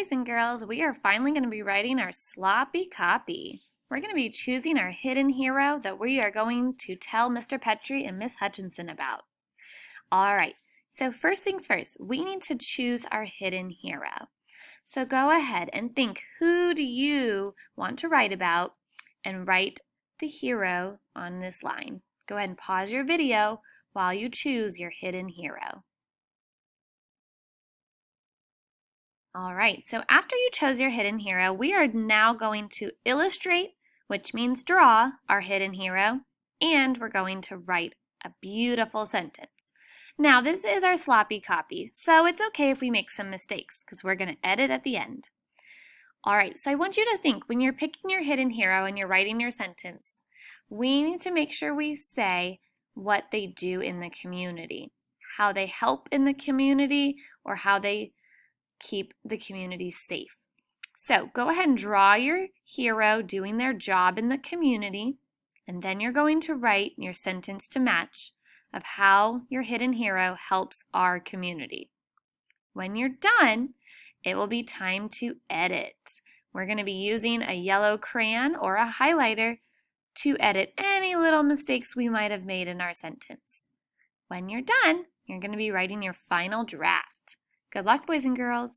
boys and girls, we are finally going to be writing our sloppy copy. We're going to be choosing our hidden hero that we are going to tell Mr. Petrie and Miss Hutchinson about. All right, so first things first, we need to choose our hidden hero. So go ahead and think, who do you want to write about, and write the hero on this line. Go ahead and pause your video while you choose your hidden hero. All right, so after you chose your hidden hero, we are now going to illustrate, which means draw, our hidden hero, and we're going to write a beautiful sentence. Now, this is our sloppy copy, so it's okay if we make some mistakes because we're going to edit at the end. All right, so I want you to think when you're picking your hidden hero and you're writing your sentence, we need to make sure we say what they do in the community, how they help in the community, or how they keep the community safe. So go ahead and draw your hero doing their job in the community, and then you're going to write your sentence to match of how your hidden hero helps our community. When you're done, it will be time to edit. We're going to be using a yellow crayon or a highlighter to edit any little mistakes we might have made in our sentence. When you're done, you're going to be writing your final draft. Good luck, boys and girls.